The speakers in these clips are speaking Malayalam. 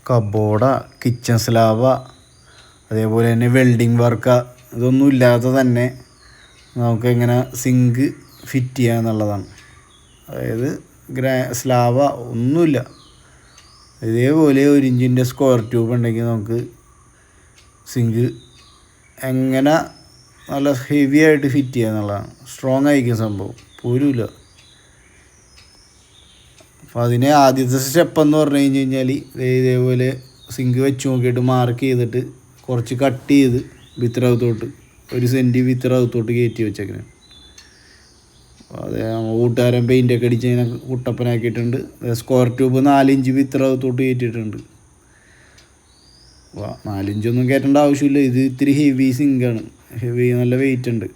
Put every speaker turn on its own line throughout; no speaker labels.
കബോർഡ, കിച്ചൺ സ്ലാബ, അതേപോലെ തന്നെ വെൽഡിങ് വർക്ക, ഇതൊന്നും ഇല്ലാതെ തന്നെ നമുക്ക് എങ്ങനെ സിങ്ക് ഫിറ്റ് ചെയ്യുക എന്നുള്ളതാണ്. അതായത് സ്ലാബ ഒന്നുമില്ല, ഇതേപോലെ 1 ഇഞ്ചിൻ്റെ സ്ക്വയർ ട്യൂബ് ഉണ്ടെങ്കിൽ നമുക്ക് സിങ്ക് എങ്ങനെ നല്ല ഹെവി ആയിട്ട് ഫിറ്റ് ചെയ്യുക എന്നുള്ളതാണ്. സ്ട്രോങ് ആയിരിക്കും സംഭവം, പോരുമില്ല. അപ്പോൾ അതിന് ആദ്യത്തെ സ്റ്റെപ്പ് എന്ന് പറഞ്ഞു കഴിഞ്ഞാൽ ഇതേപോലെ സിങ്ക് വെച്ച് നോക്കിയിട്ട് മാർക്ക് ചെയ്തിട്ട് കുറച്ച് കട്ട് ചെയ്ത് വിത്തറകത്തോട്ട് 1 സെൻറ്റി വിത്തറകത്തോട്ട് കയറ്റി വെച്ചേക്കണം. അത് കൂട്ടുകാരൻ പെയിൻ്റൊക്കെ അടിച്ച് ഇങ്ങനെ കുട്ടപ്പനാക്കിയിട്ടുണ്ട്. സ്ക്വയർ ട്യൂബ് 4 ഇഞ്ച് വിത്തറകത്തോട്ട് കയറ്റിയിട്ടുണ്ട്. 4 ഇഞ്ചൊന്നും കയറ്റേണ്ട ആവശ്യമില്ല, ഇത് ഇത്തിരി ഹെവി സിങ്കാണ്, നല്ല വെയിറ്റ് ഉണ്ട്.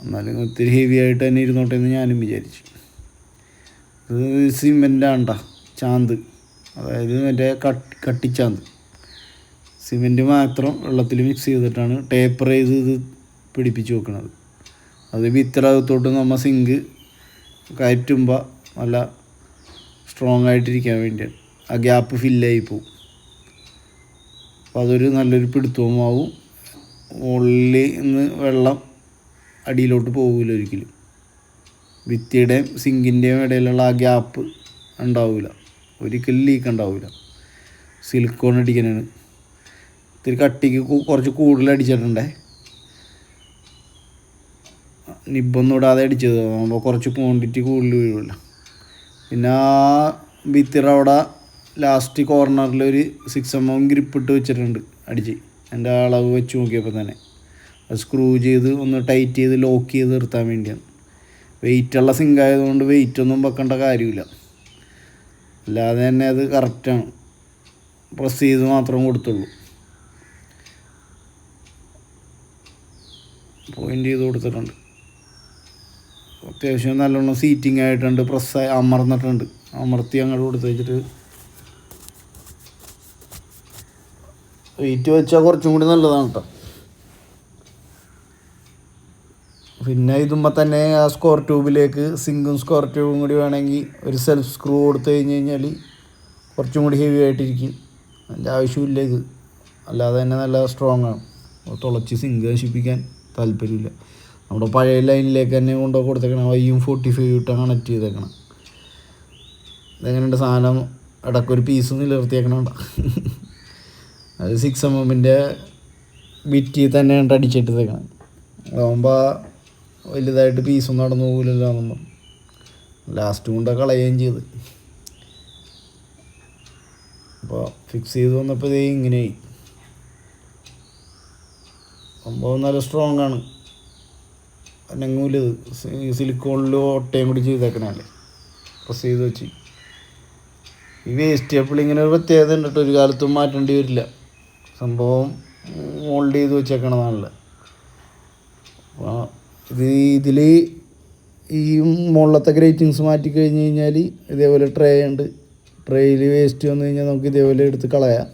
എന്നാലും ഇത്തിരി ഹെവി ആയിട്ട് തന്നെ ഇരുന്നോട്ടെ എന്ന് ഞാനും വിചാരിച്ചു. ഇത് സിമെൻ്റാണ് ചാന്ത്, അതായത് മറ്റേ കട്ടിച്ചാന്ത്. സിമെൻറ്റ് മാത്രം വെള്ളത്തിൽ മിക്സ് ചെയ്തിട്ടാണ് ടേപ്പർ ചെയ്ത് ഇത് പിടിപ്പിച്ച് വെക്കുന്നത്. അത് വിത്തറകത്തോട്ട് നമ്മൾ സിങ്ക് കയറ്റുമ്പോൾ നല്ല സ്ട്രോങ് ആയിട്ടിരിക്കാൻ വേണ്ടിയാണ്. ആ ഗ്യാപ്പ് ഫില്ലായി പോവും. അപ്പോൾ അതൊരു നല്ലൊരു പിടുത്തവും ആവും. മുകളിൽ നിന്ന് വെള്ളം അടിയിലോട്ട് പോകില്ല ഒരിക്കലും. ഭിത്തിയുടെയും സിങ്കിൻ്റെയും ഇടയിലുള്ള ആ ഗ്യാപ്പ് ഉണ്ടാവില്ല, ഒരിക്കലും ലീക്ക് ഉണ്ടാവില്ല. സിലിക്കോൺ അടിക്കാനാണ്. ഇത്തിരി കട്ടിക്ക് കുറച്ച് കൂടുതൽ അടിച്ചിട്ടുണ്ടേ, നിബൊന്നും ഇടാതെ അടിച്ചത് ആകുമ്പോൾ കുറച്ച് ക്വാണ്ടിറ്റി കൂടുതൽ വീഴുമല്ലോ. പിന്നെ ആ ഭിത്തിയുടെ അവിടെ ലാസ്റ്റ് കോർണറിൽ ഒരു 6 mm ഗ്രിപ്പ് ഇട്ട് വെച്ചിട്ടുണ്ട് അടിച്ച്. എൻ്റെ അളവ് വെച്ച് നോക്കിയപ്പോൾ തന്നെ അത് സ്ക്രൂ ചെയ്ത് ഒന്ന് ടൈറ്റ് ചെയ്ത് ലോക്ക് ചെയ്ത് നിർത്താൻ വേണ്ടിയാണ്. വെയിറ്റുള്ള സിങ്ക് ആയതുകൊണ്ട് വെയിറ്റൊന്നും വെക്കേണ്ട കാര്യമില്ല, അല്ലാതെ തന്നെ അത് കറക്റ്റാണ്. പ്രസ് ചെയ്ത് മാത്രം കൊടുത്തുള്ളൂ, പോയിൻ്റ് ചെയ്ത് കൊടുത്തിട്ടുണ്ട്. അത്യാവശ്യം നല്ലോണം സീറ്റിംഗ് ആയിട്ടുണ്ട്, പ്രസ് അമർന്നിട്ടുണ്ട്. അമർത്തി അങ്ങോട്ട് കൊടുത്ത് വെച്ചിട്ട് വെയിറ്റ് വെച്ചാൽ കുറച്ചും കൂടി നല്ലതാണ് കേട്ടോ. പിന്നെ ഇതുമ്പോൾ തന്നെ ആ സ്ക്വയർ ട്യൂബിലേക്ക് സിങ്കും സ്ക്വയർ ട്യൂബും കൂടി വേണമെങ്കിൽ ഒരു സെൽഫ് സ്ക്രൂ കൊടുത്തു കഴിഞ്ഞ് കുറച്ചും കൂടി ഹെവി ആയിട്ടിരിക്കും. അതിൻ്റെ ആവശ്യമില്ല ഇത്, അല്ലാതെ തന്നെ നല്ല സ്ട്രോങ് ആണ്. തുളച്ച് സിങ്ക് നശിപ്പിക്കാൻ താല്പര്യമില്ല. നമ്മുടെ പഴയ ലൈനിലേക്ക് തന്നെ കൊണ്ടുപോയി കൊടുത്തേക്കണം. IM45 ഇട്ട് കണക്ട് ചെയ്തേക്കണം. ഇതെങ്ങനെയുണ്ട് സാധനം? ഇടയ്ക്കൊരു പീസ് നിലനിർത്തിയേക്കണം. അത് 6 mm ബിറ്റി തന്നെ അടിച്ചിട്ട് തേക്കണം. അതാകുമ്പോൾ വലുതായിട്ട് പീസൊന്നും നടന്നു പോകില്ലല്ലോ നമ്മൾ. ലാസ്റ്റ് കൊണ്ട് കളയുകയും ചെയ്ത്. അപ്പോൾ ഫിക്സ് ചെയ്ത് വന്നപ്പോൾ ഇതേ ഇങ്ങനെയായി. സംഭവം നല്ല സ്ട്രോങ് ആണ്, അനങ്ങൂലത്. സിലിക്കോണിൽ ഒട്ടയും കൂടി ചെയ്തേക്കണല്ലേ, പ്രസ് ചെയ്ത് വെച്ച്. ഈ വേസ്റ്റ് കപ്പിൾ ഇങ്ങനെ ഒരു പ്രത്യേകത ഉണ്ട് കേട്ടോ, ഒരു കാലത്തും മാറ്റേണ്ടി വരില്ല. സംഭവം മോൾഡ് ചെയ്ത് വെച്ചേക്കണതാണല്ലോ. അപ്പോൾ ഇതിൽ ഈ മുകളിലത്തെ ഗ്രേറ്റിങ്സ് മാറ്റി കഴിഞ്ഞ് കഴിഞ്ഞാൽ ഇതേപോലെ ട്രേ ഉണ്ട്. ട്രേയിൽ വേസ്റ്റ് വന്നു കഴിഞ്ഞാൽ നമുക്ക് ഇതേപോലെ എടുത്ത് കളയാം.